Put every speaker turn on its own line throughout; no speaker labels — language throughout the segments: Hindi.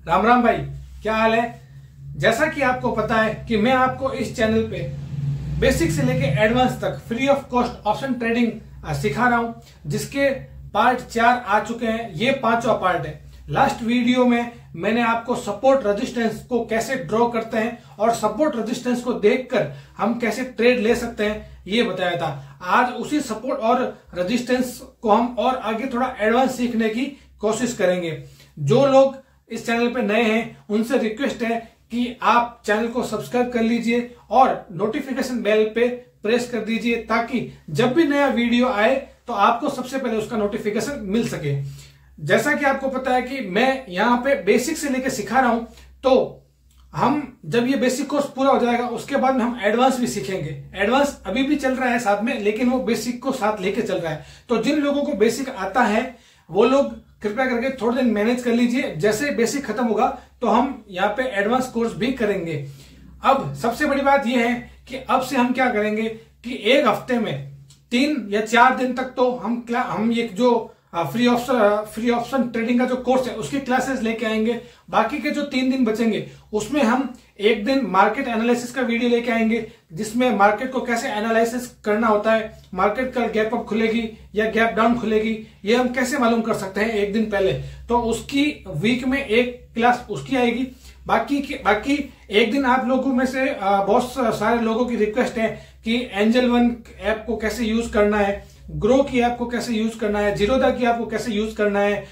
राम राम भाई, क्या हाल है। जैसा कि आपको पता है कि मैं आपको इस चैनल पे बेसिक से लेके एडवांस तक free of cost option trading सिखा रहा हूं, जिसके पार्ट 4 आ चुके हैं। ये 5वां पार्ट है। लास्ट वीडियो में मैंने आपको सपोर्ट रेजिस्टेंस को कैसे ड्रॉ करते हैं और सपोर्ट रेजिस्टेंस को देखकर हम कैसे ट्रेड ले सकते हैं ये बताया था। आज उसी सपोर्ट और रेजिस्टेंस को हम और आगे थोड़ा एडवांस सीखने की कोशिश करेंगे। जो लोग इस चैनल पे नए हैं उनसे रिक्वेस्ट है कि आप चैनल को सब्सक्राइब कर लीजिए और नोटिफिकेशन बेल पे प्रेस कर दीजिए, ताकि जब भी नया वीडियो आए तो आपको सबसे पहले उसका नोटिफिकेशन मिल सके। जैसा कि आपको पता है कि मैं यहाँ पे बेसिक से लेकर सिखा रहा हूं, तो हम जब ये बेसिक कोर्स पूरा हो जाएगा उसके बाद में हम एडवांस भी सीखेंगे। एडवांस अभी भी चल रहा है साथ में, लेकिन वो बेसिक को साथ लेके चल रहा है। तो जिन लोगों को बेसिक आता है वो लोग कृपया करके थोड़े दिन मैनेज कर लीजिए। जैसे बेसिक खत्म होगा तो हम यहाँ पे एडवांस कोर्स भी करेंगे। अब सबसे बड़ी बात यह है कि अब से हम क्या करेंगे कि एक हफ्ते में 3 या 4 दिन तक तो हम ये जो फ्री ऑप्शन ट्रेडिंग का जो कोर्स है उसकी क्लासेस लेके आएंगे। बाकी के जो 3 दिन बचेंगे उसमें हम एक दिन मार्केट एनालिसिस का वीडियो लेके आएंगे, जिसमें मार्केट को कैसे एनालिसिस करना होता है, मार्केट का गैप अप खुलेगी या गैप डाउन खुलेगी ये हम कैसे मालूम कर सकते हैं एक दिन पहले। तो उसकी वीक में एक क्लास उसकी आएगी। बाकी एक दिन आप लोगों में से बहुत सारे लोगों की रिक्वेस्ट है कि एंजल वन ऐप को कैसे यूज करना है, ग्रो की ऐप को कैसे यूज करना है, जीरोधा की ऐप को कैसे यूज करना है,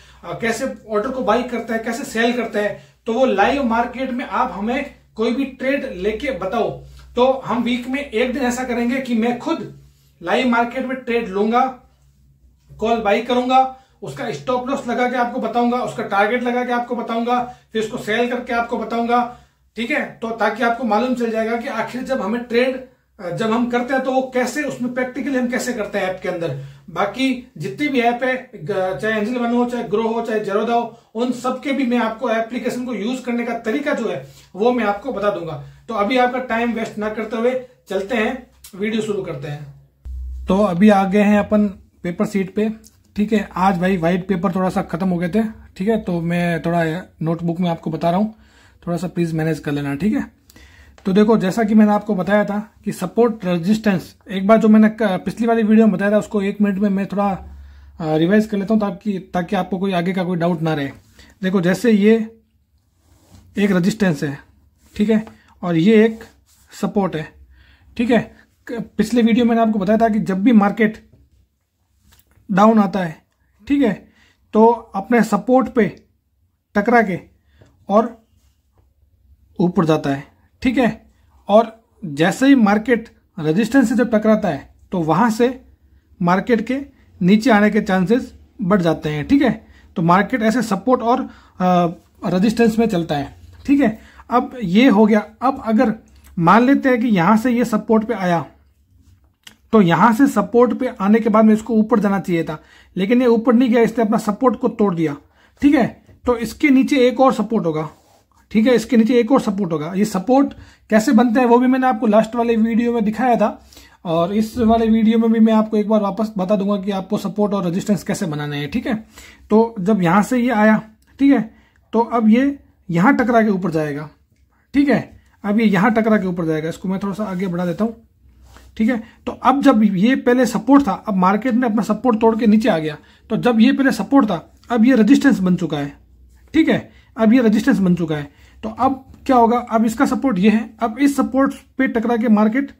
कैसे ऑर्डर को बाई करता है, कैसे सेल करता है। तो वो लाइव मार्केट में आप हमें कोई भी ट्रेड लेके बताओ। तो हम वीक में एक दिन ऐसा करेंगे कि मैं खुद लाइव मार्केट में ट्रेड लूंगा, कॉल बाई करूंगा, उसका स्टॉप लॉस लगा के आपको बताऊंगा, उसका टारगेट लगा के आपको बताऊंगा, फिर उसको सेल करके आपको बताऊंगा। ठीक है, तो ताकि आपको मालूम चल जाएगा कि आखिर जब हमें ट्रेड जब हम करते हैं तो वो कैसे उसमें प्रैक्टिकली हम कैसे करते हैं ऐप के अंदर। बाकी जितनी भी ऐप है, चाहे एंजल वन हो, चाहे ग्रो हो, चाहे जीरोधा हो, उन सबके भी मैं आपको एप्लीकेशन को यूज करने का तरीका जो है वो मैं आपको बता दूंगा। तो अभी आपका टाइम वेस्ट ना करते हुए चलते हैं, वीडियो शुरू करते हैं। तो अभी आ गए हैं अपन पेपर सीट पे। ठीक है, आज भाई व्हाइट पेपर थोड़ा सा खत्म हो गए थे। ठीक है, तो मैं थोड़ा नोटबुक में आपको बता रहा हूँ, थोड़ा सा प्लीज मैनेज कर लेना। ठीक है, तो देखो जैसा कि मैंने आपको बताया था कि सपोर्ट रेजिस्टेंस, एक बार जो मैंने पिछली वाली वीडियो में बताया था उसको 1 मिनट में मैं थोड़ा रिवाइज कर लेता हूं ताकि आपको कोई आगे का कोई डाउट ना रहे। देखो जैसे ये एक रेजिस्टेंस है, ठीक है, और ये एक सपोर्ट है। ठीक है, पिछले वीडियो में मैंने आपको बताया था कि जब भी मार्केट डाउन आता है, ठीक है, तो अपने सपोर्ट पे टकरा के और ऊपर जाता है। ठीक है, और जैसे ही मार्केट रेजिस्टेंस से जब टकराता है तो वहां से मार्केट के नीचे आने के चांसेस बढ़ जाते हैं। ठीक है, तो मार्केट ऐसे सपोर्ट और रेजिस्टेंस में चलता है। ठीक है, अब ये हो गया। अब अगर मान लेते हैं कि यहां से ये सपोर्ट पे आया, तो यहां से सपोर्ट पे आने के बाद में इसको ऊपर जाना चाहिए था, लेकिन ये ऊपर नहीं गया, इसने अपना सपोर्ट को तोड़ दिया। ठीक है, तो इसके नीचे एक और सपोर्ट होगा। ठीक है, इसके नीचे एक और सपोर्ट होगा। ये सपोर्ट कैसे बनते हैं वो भी मैंने आपको लास्ट वाले वीडियो में दिखाया था, और इस वाले वीडियो में भी मैं आपको एक बार वापस बता दूंगा कि आपको सपोर्ट और रेजिस्टेंस कैसे बनाने हैं। ठीक है, तो जब यहां से ये आया, ठीक है, तो अब ये यहां टकरा के ऊपर जाएगा। ठीक है, अब ये यहां टकरा के ऊपर जाएगा। इसको मैं थोड़ा सा आगे बढ़ा देता हूं। ठीक है, तो अब जब ये पहले सपोर्ट था, अब मार्केट ने अपना सपोर्ट तोड़ के नीचे आ गया, तो जब ये पहले सपोर्ट था अब ये रेजिस्टेंस बन चुका है। ठीक है, अब ये रेजिस्टेंस बन चुका है। तो अब क्या होगा, अब इसका सपोर्ट ये है, अब इस सपोर्ट पे टकरा के मार्केट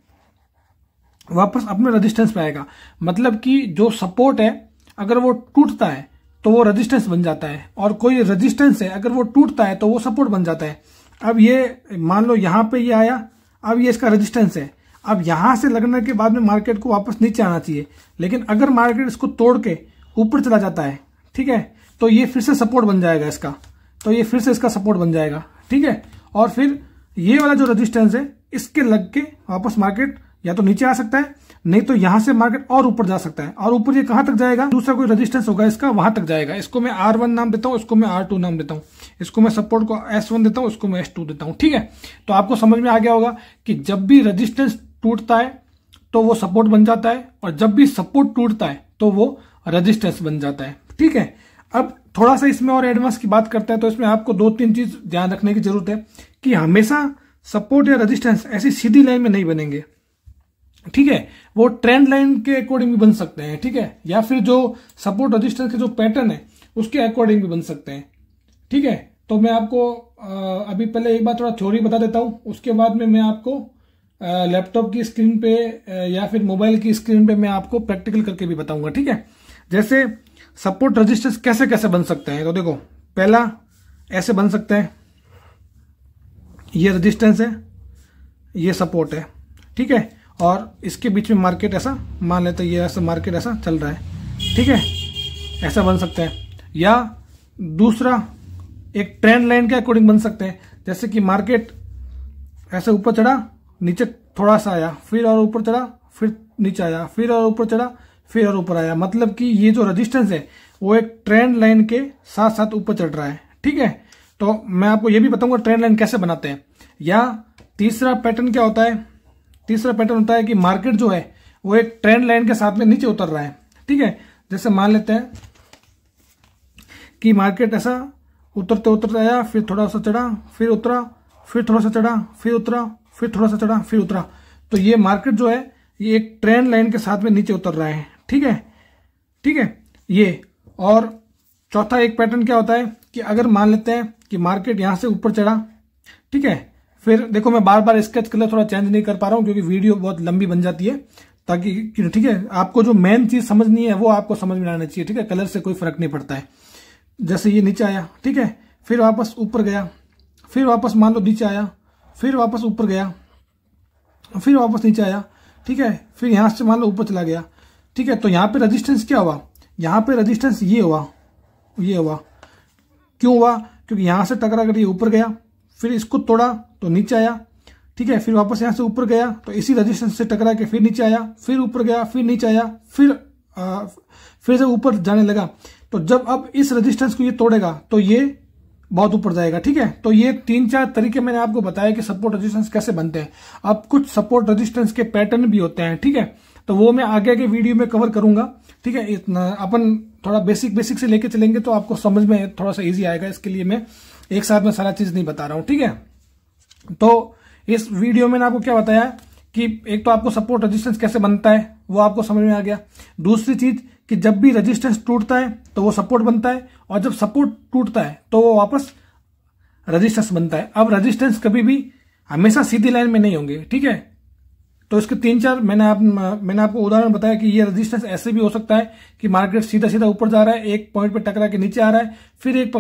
वापस अपने रेजिस्टेंस पे आएगा। मतलब कि जो सपोर्ट है अगर वो टूटता है तो वो रेजिस्टेंस बन जाता है, और कोई रेजिस्टेंस है अगर वो टूटता है तो वो सपोर्ट बन जाता है। अब ये मान लो यहां पे ये आया, अब ये इसका रेजिस्टेंस है। अब यहां से लगने के बाद में मार्केट को वापस नीचे आना चाहिए, लेकिन अगर मार्केट इसको तोड़ के ऊपर चला जाता है, ठीक है, तो ये फिर से सपोर्ट बन जाएगा इसका, तो ये फिर से इसका सपोर्ट बन जाएगा। ठीक है, और फिर ये वाला जो रेजिस्टेंस है इसके लग के वापस मार्केट या तो नीचे आ सकता है, नहीं तो यहां से मार्केट और ऊपर जा सकता है। और ऊपर ये कहां तक जाएगा, दूसरा कोई रेजिस्टेंस होगा इसका, वहां तक जाएगा। इसको मैं R1 नाम देता हूं, इसको मैं R2 नाम देता हूं, इसको मैं सपोर्ट को S1 देता हूं, इसको मैं S2 देता हूं। ठीक है, तो आपको समझ में आ गया होगा कि जब भी रेजिस्टेंस टूटता है तो वो सपोर्ट बन जाता है, और जब भी सपोर्ट टूटता है तो वो रेजिस्टेंस बन जाता है। ठीक है, अब थोड़ा सा इसमें और एडवांस की बात करते हैं तो इसमें आपको 2-3 चीज ध्यान रखने की जरूरत है कि हमेशा सपोर्ट या रेजिस्टेंस ऐसी सीधी लाइन में नहीं बनेंगे, ठीक है, वो ट्रेंड लाइन के अकॉर्डिंग भी बन सकते हैं, ठीक है, या फिर जो सपोर्ट रेजिस्टेंस के जो पैटर्न है उसके अकॉर्डिंग भी बन सकते हैं, ठीक है। तो मैं आपको अभी पहले एक बार थोड़ा थ्योरी बता देता हूं, उसके बाद में मैं आपको लैपटॉप की स्क्रीन पे या फिर मोबाइल की स्क्रीन पे मैं आपको प्रैक्टिकल करके भी बताऊंगा, ठीक है। जैसे सपोर्ट रेजिस्टेंस कैसे कैसे बन सकते हैं, तो देखो पहला ऐसे बन सकते हैं, ये रेजिस्टेंस है, ये सपोर्ट है, ठीक है, और इसके बीच में मार्केट ऐसा मान लेते हैं, ये ऐसा मार्केट ऐसा चल रहा है, ठीक है, ऐसा बन सकते हैं। या दूसरा एक ट्रेंड लाइन के अकॉर्डिंग बन सकते हैं, जैसे कि मार्केट ऐसे ऊपर चढ़ा, नीचे थोड़ा सा आया, फिर और ऊपर चढ़ा, फिर नीचे आया, फिर और ऊपर चढ़ा, फिर और ऊपर आया, मतलब कि ये जो रेजिस्टेंस है वो एक ट्रेंड लाइन के साथ साथ ऊपर चढ़ रहा है, ठीक है। तो मैं आपको ये भी बताऊंगा ट्रेंड लाइन कैसे बनाते हैं। या तीसरा पैटर्न क्या होता है, तीसरा पैटर्न होता है कि मार्केट जो है वो एक ट्रेंड लाइन के साथ में नीचे उतर रहा है, ठीक है। जैसे मान लेते हैं कि मार्केट ऐसा उतरते उतरते आया, फिर थोड़ा सा चढ़ा, फिर उतरा, फिर थोड़ा सा चढ़ा, फिर उतरा, फिर थोड़ा सा चढ़ा, फिर उतरा। तो ये मार्केट जो है ये एक ट्रेंड लाइन के साथ में नीचे उतर रहा है, ठीक है, ठीक है ये। और चौथा एक पैटर्न क्या होता है कि अगर मान लेते हैं कि मार्केट यहां से ऊपर चढ़ा, ठीक है, फिर देखो मैं बार बार स्केच कलर थोड़ा चेंज नहीं कर पा रहा हूं क्योंकि वीडियो बहुत लंबी बन जाती है, ताकि ठीक है आपको जो मेन चीज समझनी है वो आपको समझ में आना चाहिए, ठीक है, कलर से कोई फर्क नहीं पड़ता है। जैसे ये नीचे आया, ठीक है, फिर वापस ऊपर गया, फिर वापस मान लो नीचे आया, फिर वापस ऊपर गया, फिर वापस नीचे आया, ठीक है, फिर यहां से मान लो ऊपर चला गया, ठीक है। तो यहां पे रेजिस्टेंस क्या हुआ, यहां पे रेजिस्टेंस ये हुआ, ये हुआ, क्यों हुआ, क्योंकि यहां से टकरा कर ये ऊपर गया, फिर इसको तोड़ा तो नीचे आया, ठीक है, फिर वापस यहां से ऊपर गया तो इसी रेजिस्टेंस से टकरा के फिर नीचे आया, फिर ऊपर गया, फिर नीचे आया, फिर से ऊपर जाने लगा। तो जब अब इस रेजिस्टेंस को ये तोड़ेगा तो ये बहुत ऊपर जाएगा, ठीक है। तो ये 3-4 तरीके मैंने आपको बताया कि सपोर्ट रेजिस्टेंस कैसे बनते हैं। अब कुछ सपोर्ट रेजिस्टेंस के पैटर्न भी होते हैं, ठीक है, तो वो मैं आगे के वीडियो में कवर करूंगा, ठीक है। इतना अपन थोड़ा बेसिक से लेके चलेंगे तो आपको समझ में थोड़ा सा इजी आएगा, इसके लिए मैं एक साथ में सारा चीज नहीं बता रहा हूं, ठीक है। तो इस वीडियो में आपको क्या बताया कि एक तो आपको सपोर्ट रेजिस्टेंस कैसे बनता है वो आपको समझ में आ गया। दूसरी चीज कि जब भी रेजिस्टेंस टूटता है तो वो सपोर्ट बनता है, और जब सपोर्ट टूटता है तो वो वापस रेजिस्टेंस बनता है। अब रेजिस्टेंस कभी भी हमेशा सीधी लाइन में नहीं होंगे, ठीक है। तो इसके 3-4 मैंने आपको उदाहरण बताया कि ये रेजिस्टेंस ऐसे भी हो सकता है कि मार्केट सीधा सीधा ऊपर जा रहा है, एक पॉइंट पे टकरा के नीचे आ रहा है, फिर एक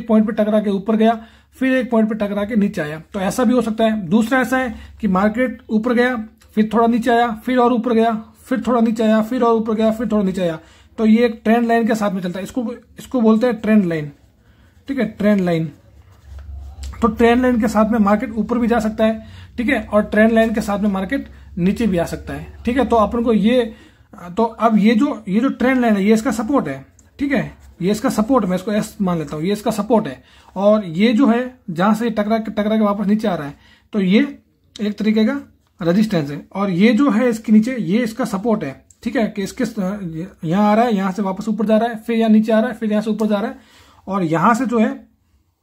पॉइंट पे टकरा के ऊपर गया, फिर एक पॉइंट पे टकरा के नीचे आया, तो ऐसा भी हो सकता है। दूसरा ऐसा है कि मार्केट ऊपर गया, फिर थोड़ा नीचे आया, फिर और ऊपर गया, फिर थोड़ा नीचे आया, फिर और ऊपर गया, फिर थोड़ा नीचे आया। तो ये एक ट्रेंड लाइन के साथ में चलता है, इसको बोलते हैं ट्रेंड लाइन, ठीक है, ट्रेंड लाइन। तो ट्रेंड लाइन के साथ में मार्केट ऊपर भी जा सकता है, ठीक है, और ट्रेंड लाइन के साथ में मार्केट नीचे भी आ सकता है, ठीक है। तो अपन को ये, तो अब ये जो ट्रेंड लाइन है ये इसका सपोर्ट है, ठीक है, ये इसका सपोर्ट है, मैं इसको एस मान लेता हूं, ये इसका सपोर्ट है। और ये जो है जहां से टकरा के वापस नीचे आ रहा है तो ये एक तरीके का रेजिस्टेंस है, और ये जो है इसके नीचे ये इसका सपोर्ट है, ठीक है, कि इसके यहां आ रहा है, यहां से वापस ऊपर जा रहा है, फिर यहां नीचे आ रहा है, फिर यहां से ऊपर जा रहा है, और यहां से जो है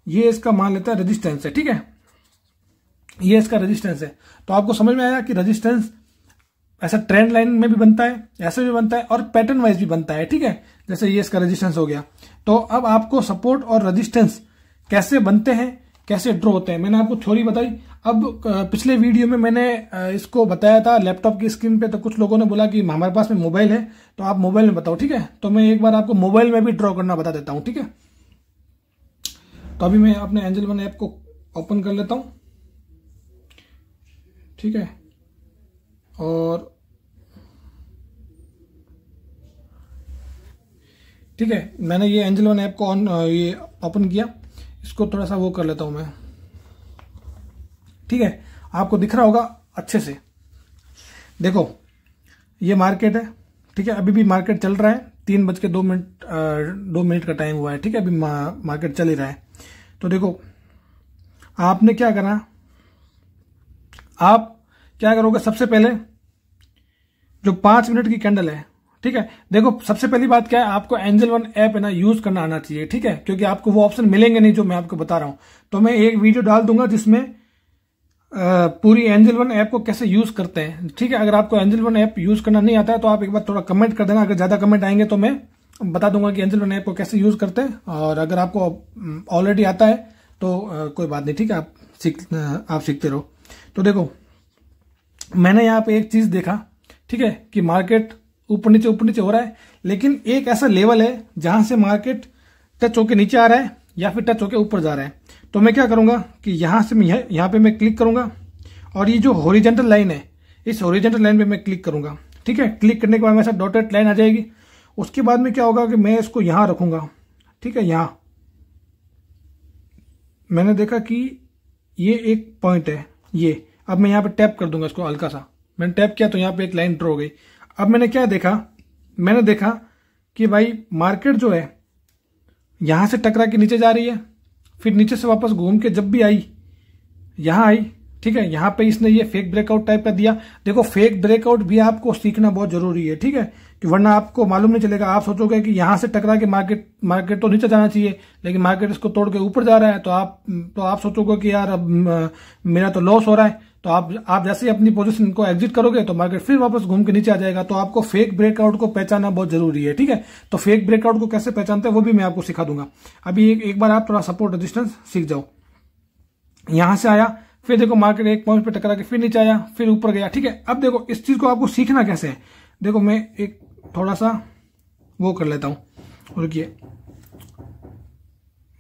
ये इसका मान लेता है रेजिस्टेंस है, ठीक है, ये इसका रेजिस्टेंस है। तो आपको समझ में आया कि रेजिस्टेंस ऐसा ट्रेंड लाइन में भी बनता है, ऐसे भी बनता है, और पैटर्न वाइज भी बनता है, ठीक है। जैसे ये इसका रेजिस्टेंस हो गया। तो अब आपको सपोर्ट और रेजिस्टेंस कैसे बनते हैं, कैसे ड्रॉ होते हैं, मैंने आपको थ्योरी बताई। अब पिछले वीडियो में मैंने इसको बताया था लैपटॉप की स्क्रीन पे, तो कुछ लोगों ने बोला कि हमारे पास में मोबाइल है तो आप मोबाइल में बताओ, ठीक है। तो मैं एक बार आपको मोबाइल में भी ड्रॉ करना बता देता हूं, ठीक है। तो अभी मैं अपने एंजल वन ऐप को ओपन कर लेता हूं, ठीक है, और ठीक है, मैंने ये एंजल वन ऐप को ये ओपन किया, इसको थोड़ा सा वो कर लेता हूं मैं, ठीक है, आपको दिख रहा होगा अच्छे से। देखो ये मार्केट है, ठीक है, अभी भी मार्केट चल रहा है, 3:02 का टाइम हुआ है, ठीक है, अभी मार्केट चल ही रहा है। तो देखो आपने क्या करना, आप क्या करोगे, सबसे पहले जो 5 मिनट की कैंडल है, ठीक है। देखो सबसे पहली बात क्या है, आपको एंजल वन ऐप है ना यूज करना आना चाहिए, ठीक है, क्योंकि आपको वो ऑप्शन मिलेंगे नहीं जो मैं आपको बता रहा हूं। तो मैं एक वीडियो डाल दूंगा जिसमें पूरी एंजल वन ऐप को कैसे यूज करते हैं, ठीक है। अगर आपको एंजल वन ऐप यूज करना नहीं आता है तो आप एक बार थोड़ा कमेंट कर देना, अगर ज्यादा कमेंट आएंगे तो मैं बता दूंगा कि एंजल वन ऐप को कैसे यूज करते हैं। और अगर आपको ऑलरेडी आता है तो कोई बात नहीं, ठीक है, आप सीखते रहो। तो देखो मैंने यहाँ पे एक चीज देखा, ठीक है, कि मार्केट ऊपर नीचे हो रहा है, लेकिन एक ऐसा लेवल है जहां से मार्केट टच होके नीचे आ रहा है या फिर टच होके ऊपर जा रहा है। तो मैं क्या करूंगा कि यहां से मैं यहाँ पे मैं क्लिक करूंगा और ये जो हॉरिजॉन्टल लाइन है इस हॉरिजॉन्टल लाइन पे मैं क्लिक करूंगा, ठीक है। क्लिक करने के बाद मेरे साथ डॉटेड लाइन आ जाएगी। उसके बाद में क्या होगा कि मैं इसको यहां रखूंगा, ठीक है। यहां मैंने देखा कि ये एक पॉइंट है, ये अब मैं यहाँ पे टैप कर दूंगा इसको हल्का सा, मैंने टैप किया तो यहाँ पे एक लाइन ड्रॉ हो गई। अब मैंने क्या देखा, मैंने देखा कि भाई मार्केट जो है यहां से टकरा के नीचे जा रही है, फिर नीचे से वापस घूम के जब भी आई यहां आई, ठीक है। यहां पे इसने ये फेक ब्रेकआउट टाइप का दिया। देखो फेक ब्रेकआउट भी आपको सीखना बहुत जरूरी है, ठीक है, कि वरना आपको मालूम नहीं चलेगा। आप सोचोगे कि यहां से टकरा के मार्केट तो नीचे जाना चाहिए, लेकिन मार्केट इसको तोड़ के ऊपर जा रहा है, तो आप सोचोगे कि यार अब मेरा तो लॉस हो रहा है। तो आप जैसे ही अपनी पोजीशन को एग्जिट करोगे तो मार्केट फिर वापस घूम के नीचे आ जाएगा। तो आपको फेक ब्रेकआउट को पहचानना बहुत जरूरी है, ठीक है। तो फेक ब्रेकआउट को कैसे पहचानते हैं वो भी मैं आपको सिखा दूंगा। अभी एक बार आप थोड़ा सपोर्ट रेजिस्टेंस सीख जाओ। यहां से आया, फिर देखो मार्केट एक पॉइंट पे टकरा के फिर नीचे आया, फिर ऊपर गया, ठीक है। अब देखो इस चीज को आपको सीखना कैसे है, देखो मैं एक थोड़ा सा वो कर लेता हूं, रुकिए।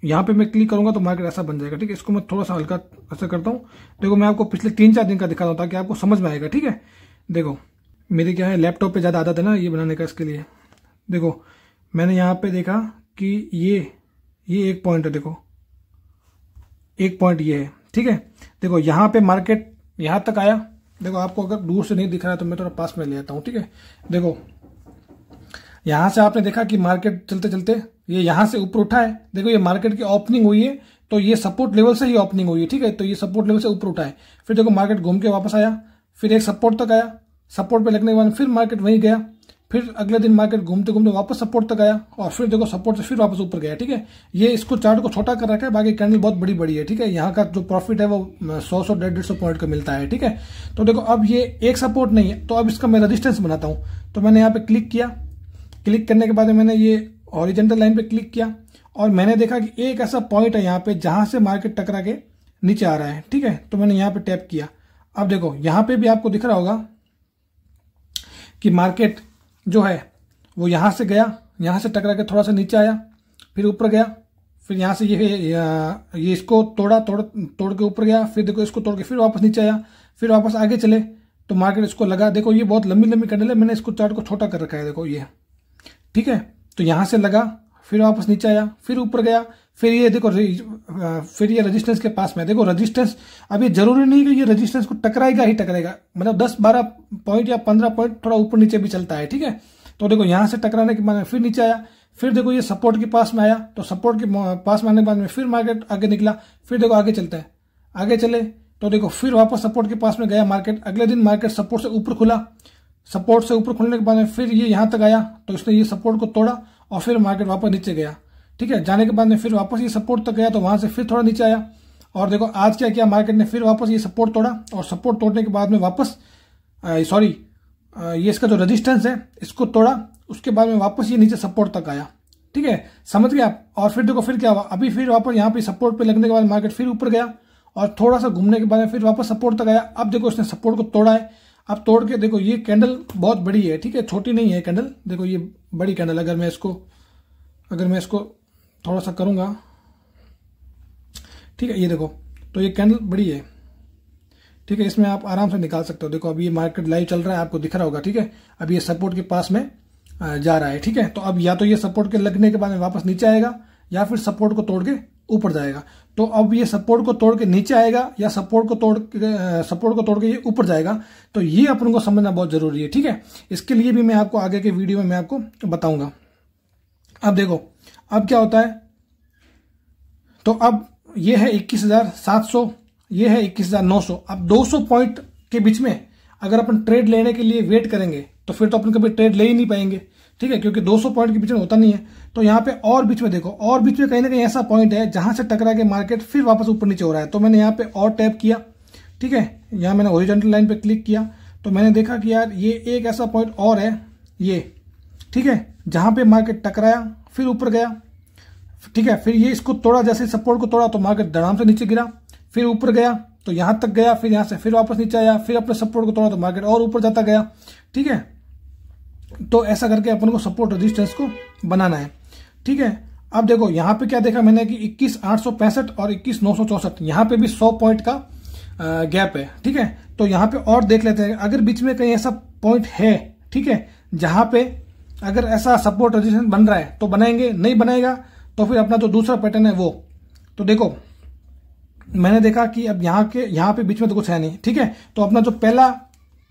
यहां पे मैं क्लिक करूंगा तो मार्केट ऐसा बन जाएगा, ठीक है। इसको मैं थोड़ा सा हल्का ऐसा करता हूं। देखो मैं आपको पिछले 3-4 दिन का दिखाता हूं ताकि आपको समझ में आएगा, ठीक है। देखो मेरी क्या है, लैपटॉप पे ज्यादा आदत है ना ये बनाने का, इसके लिए देखो मैंने यहां पे देखा कि ये एक पॉइंट है, देखो एक पॉइंट ये है, ठीक है। देखो यहां पे मार्केट यहां तक आया, देखो आपको अगर दूर से नहीं दिख रहा है तो मैं थोड़ा पास में ले आता हूं, ठीक है। देखो यहां से आपने देखा कि मार्केट चलते चलते ये यहां से ऊपर उठा है। देखो ये मार्केट की ओपनिंग हुई है तो ये सपोर्ट लेवल से ही ओपनिंग हुई है, ठीक है। तो ये सपोर्ट लेवल से ऊपर उठा है, फिर देखो मार्केट घूम के वापस आया, फिर एक सपोर्ट तक आया, सपोर्ट पे लगने के बाद फिर मार्केट वहीं गया, फिर अगले दिन मार्केट घूमते घूमते वापस सपोर्ट तक आया और फिर देखो सपोर्ट से फिर वापस ऊपर गया, ठीक है। ये इसको चार्ट को छोटा कर रखा है, बाकी कैंडल बहुत बड़ी बड़ी है, ठीक है। यहाँ का जो प्रॉफिट है वो 100 150 पॉइंट का मिलता है, ठीक है। तो देखो अब ये एक सपोर्ट नहीं है, तो अब इसका मैं रेजिस्टेंस बनाता हूं। तो मैंने यहाँ पे क्लिक किया, क्लिक करने के बाद मैंने ये हॉरिजॉन्टल लाइन पे क्लिक किया और मैंने देखा कि एक ऐसा पॉइंट है यहाँ पे जहां से मार्केट टकरा के नीचे आ रहा है, ठीक है। तो मैंने यहाँ पे टैप किया। अब देखो यहाँ पे भी आपको दिख रहा होगा कि मार्केट जो है वो यहां से गया, यहां से टकरा के थोड़ा सा नीचे आया, फिर ऊपर गया, फिर यहां से ये इसको तोड़ के ऊपर गया, फिर देखो इसको तोड़ के फिर वापस नीचे आया, फिर वापस आगे चले तो मार्केट इसको लगा। देखो ये बहुत लंबी लंबी कैंडल है, मैंने इसको चार्ट को छोटा कर रखा है, देखो ये, ठीक है। तो यहां से लगा, फिर वापस नीचे आया, फिर ऊपर गया, फिर ये देखो फिर ये रेजिस्टेंस के पास में। देखो रेजिस्टेंस, अब ये जरूरी नहीं कि ये रेजिस्टेंस को टकराएगा ही टकराएगा, मतलब 10-12 पॉइंट या 15 पॉइंट थोड़ा ऊपर नीचे भी चलता है, ठीक है। तो देखो यहां से टकराने के बाद फिर नीचे आया, फिर देखो ये सपोर्ट के पास में आया, तो सपोर्ट के पास में आने के बाद में फिर मार्केट आगे निकला, फिर देखो आगे चलता है, आगे चले तो देखो फिर वापस सपोर्ट के पास में गया मार्केट। अगले दिन मार्केट सपोर्ट से ऊपर खुला, सपोर्ट से ऊपर खुलने के बाद में फिर ये यहां तक आया तो इसने ये सपोर्ट को तोड़ा और फिर मार्केट वापस नीचे गया, ठीक है। जाने के बाद में फिर वापस ये सपोर्ट तक गया तो वहां से फिर थोड़ा नीचे आया और देखो आज क्या किया मार्केट ने, फिर वापस ये सपोर्ट तोड़ा और सपोर्ट तोड़ने के बाद में वापस ये इसका जो रेजिस्टेंस है इसको तोड़ा, उसके बाद में वापस ये नीचे सपोर्ट तक आया, ठीक है, समझ गए आप। और फिर देखो फिर क्या हुआ, अभी फिर वापस यहाँ पे सपोर्ट पे लगने के बाद मार्केट फिर ऊपर गया और थोड़ा सा घूमने के बाद में फिर वापस सपोर्ट तक आया। अब देखो इसने सपोर्ट को तोड़ा है, अब तोड़ के देखो ये कैंडल बहुत बड़ी है, ठीक है, छोटी नहीं है कैंडल, देखो ये बड़ी कैंडल। अगर मैं इसको थोड़ा सा करूंगा, ठीक है, ये देखो तो ये कैंडल बड़ी है, ठीक है, इसमें आप आराम से निकाल सकते हो। देखो अभी ये मार्केट लाइव चल रहा है, आपको दिख रहा होगा, ठीक है। अब ये सपोर्ट के पास में जा रहा है, ठीक है। तो अब या तो ये सपोर्ट के लगने के बाद में वापस नीचे आएगा या फिर सपोर्ट को तोड़ के ऊपर जाएगा। तो अब ये सपोर्ट को तोड़ के नीचे आएगा या सपोर्ट को तोड़ के ये ऊपर जाएगा, तो ये अपन को समझना बहुत जरूरी है, ठीक है। इसके लिए भी मैं आपको आगे के वीडियो में मैं आपको बताऊंगा। अब देखो अब क्या होता है, तो अब ये है 21,700, ये है 21,900। अब 200 पॉइंट के बीच में अगर अपन ट्रेड लेने के लिए वेट करेंगे तो फिर तो अपन कभी ट्रेड ले ही नहीं पाएंगे, ठीक है, क्योंकि 200 पॉइंट के बीच में होता नहीं है। तो यहाँ पे और बीच में देखो, और बीच में कहीं ना कहीं ऐसा पॉइंट है जहां से टकरा के मार्केट फिर वापस ऊपर नीचे हो रहा है। तो मैंने यहाँ पे और टैप किया, ठीक है, यहाँ मैंने हॉरिजॉन्टल लाइन पे क्लिक किया तो मैंने देखा कि यार ये एक ऐसा पॉइंट और है ये, ठीक है, जहां पे मार्केट टकराया फिर ऊपर गया, ठीक है, फिर ये इसको तोड़ा, जैसे सपोर्ट को तोड़ा तो मार्केट धड़ाम से नीचे गिरा, फिर ऊपर गया तो यहां तक गया, फिर यहां से फिर वापस नीचे आया, फिर अपने सपोर्ट को तोड़ा तो मार्केट और ऊपर जाता गया, ठीक है। तो ऐसा करके अपन को सपोर्ट रेजिस्टेंस को बनाना है, ठीक है। अब देखो यहां पे क्या देखा मैंने कि 21,865 और 21,964, यहां पे भी 100 पॉइंट का गैप है, ठीक है। तो यहां पे और देख लेते हैं, अगर बीच में कहीं ऐसा पॉइंट है, ठीक है, जहां पे अगर ऐसा सपोर्ट रेजिस्टेंस बन रहा है तो बनाएंगे, नहीं बनेगा तो फिर अपना जो दूसरा पैटर्न है वो। तो देखो मैंने देखा कि अब यहाँ पे बीच में तो कुछ है नहीं, ठीक है। तो अपना जो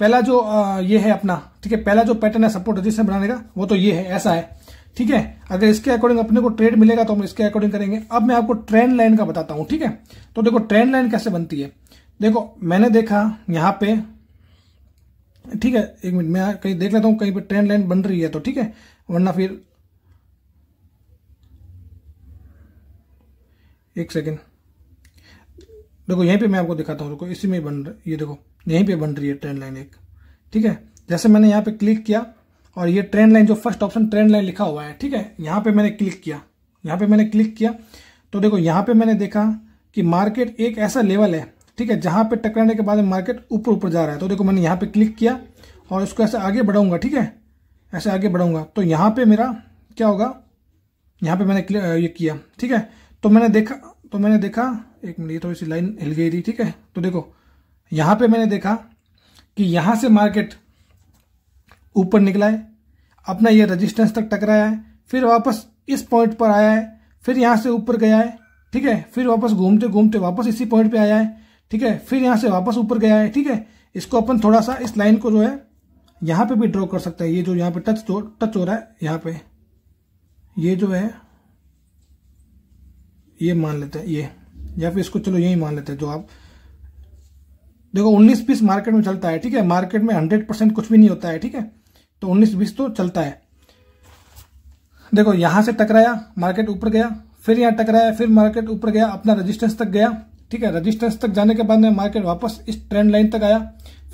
पहला जो ये है अपना, ठीक है, पहला जो पैटर्न है सपोर्ट रेजिस्टेंस बनाने का वो तो ये है, ऐसा है, ठीक है। अगर इसके अकॉर्डिंग अपने को ट्रेड मिलेगा तो हम इसके अकॉर्डिंग करेंगे। अब मैं आपको ट्रेंड लाइन का बताता हूं, ठीक है। तो देखो ट्रेंड लाइन कैसे बनती है, देखो मैंने देखा यहां पे, ठीक है, एक मिनट मैं कहीं देख लेता हूं कहीं पे ट्रेंड लाइन बन रही है तो, ठीक है, वरना फिर एक सेकेंड, देखो यहीं पे मैं आपको दिखाता हूं, रुको, इसी में बन रहा, ये देखो यहीं पे बन रही है ट्रेंड लाइन एक, ठीक है। जैसे मैंने यहाँ पे क्लिक किया और ये ट्रेंड लाइन जो फर्स्ट ऑप्शन ट्रेंड लाइन लिखा हुआ है, ठीक है, यहाँ पे मैंने क्लिक किया, यहाँ पे मैंने क्लिक किया तो देखो यहाँ पे मैंने देखा कि मार्केट एक ऐसा लेवल है, ठीक है, जहां पे टकराने के बाद मार्केट ऊपर ऊपर जा रहा है। तो देखो मैंने यहाँ पे क्लिक किया और इसको ऐसे आगे बढ़ाऊंगा, ठीक है, ऐसे आगे बढ़ाऊंगा तो यहाँ पे मेरा क्या होगा, यहाँ पे मैंने ये किया, ठीक है। तो मैंने देखा एक मिनट, ये तो इसी लाइन हिल गई थी, ठीक है। तो देखो यहाँ पे मैंने देखा कि यहां से मार्केट ऊपर निकला है, अपना ये रेजिस्टेंस तक टकराया है, फिर वापस इस पॉइंट पर आया है, फिर यहां से ऊपर गया है, ठीक है, फिर वापस घूमते घूमते वापस इसी पॉइंट पे आया है, ठीक है, फिर यहां से वापस ऊपर गया है, ठीक है। इसको अपन थोड़ा सा इस लाइन को जो है यहां पे भी ड्रॉ कर सकते हैं, ये जो यहां पे टच हो रहा है यहां पे, ये जो है ये मान लेते हैं ये, या फिर इसको चलो यही मान लेते हैं। जो आप देखो 19-20 मार्केट में चलता है, ठीक है, मार्केट में 100% कुछ भी नहीं होता है, ठीक है, तो 19-20 तो चलता है। देखो यहां से टकराया, मार्केट ऊपर गया, फिर यहां टकराया, फिर मार्केट ऊपर गया, अपना रेजिस्टेंस तक गया, ठीक है, रेजिस्टेंस तक जाने के बाद में मार्केट वापस इस ट्रेंड लाइन तक आया,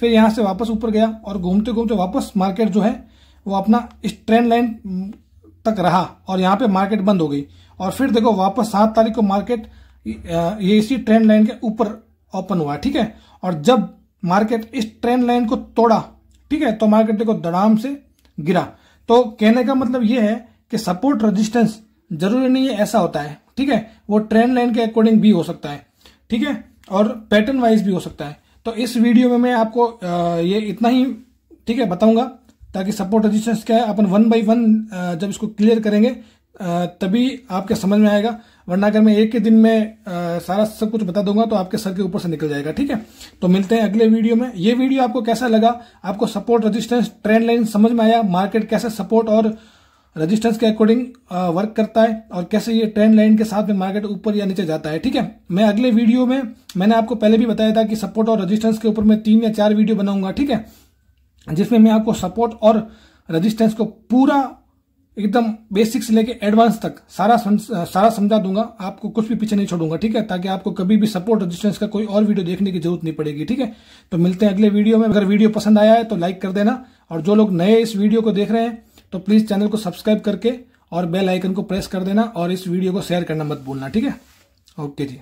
फिर यहां से वापस ऊपर गया और घूमते घूमते वापस मार्केट जो है वो अपना इस ट्रेंड लाइन तक रहा और यहाँ पे मार्केट बंद हो गई। और फिर देखो वापस 7 तारीख को मार्केट ये इसी ट्रेंड लाइन के ऊपर ओपन हुआ, ठीक है। और जब मार्केट इस ट्रेंड लाइन को तोड़ा, ठीक है, तो मार्केट देखो धड़ाम से गिरा। तो कहने का मतलब ये है कि सपोर्ट रेजिस्टेंस जरूरी नहीं है ऐसा होता है, ठीक है, वो ट्रेंड लाइन के अकॉर्डिंग भी हो सकता है, ठीक है, और पैटर्न वाइज भी हो सकता है। तो इस वीडियो में मैं आपको ये इतना ही, ठीक है, बताऊंगा, ताकि सपोर्ट रेजिस्टेंस क्या है अपन 1 बाय 1 जब इसको क्लियर करेंगे तभी आपके समझ में आएगा, वरना अगर मैं एक ही दिन में सारा सब कुछ बता दूंगा तो आपके सर के ऊपर से निकल जाएगा, ठीक है। तो मिलते हैं अगले वीडियो में। ये वीडियो आपको कैसा लगा, आपको सपोर्ट रेजिस्टेंस ट्रेंड लाइन समझ में आया, मार्केट कैसे सपोर्ट और रेजिस्टेंस के अकॉर्डिंग वर्क करता है और कैसे ये ट्रेंड लाइन के साथ में मार्केट ऊपर या नीचे जाता है, ठीक है। मैं अगले वीडियो में, मैंने आपको पहले भी बताया था कि सपोर्ट और रेजिस्टेंस के ऊपर मैं 3 या 4 वीडियो बनाऊंगा, ठीक है, जिसमें मैं आपको सपोर्ट और रेजिस्टेंस को पूरा एकदम बेसिक से लेके एडवांस तक सारा समझा दूंगा, आपको कुछ भी पीछे नहीं छोड़ूंगा, ठीक है, ताकि आपको कभी भी सपोर्ट रेजिस्टेंस का कोई और वीडियो देखने की जरूरत नहीं पड़ेगी, ठीक है। तो मिलते हैं अगले वीडियो में। अगर वीडियो पसंद आया है तो लाइक कर देना, और जो लोग नए इस वीडियो को देख रहे हैं तो प्लीज चैनल को सब्सक्राइब करके और बेल आइकन को प्रेस कर देना, और इस वीडियो को शेयर करना मत भूलना, ठीक है। ओके जी।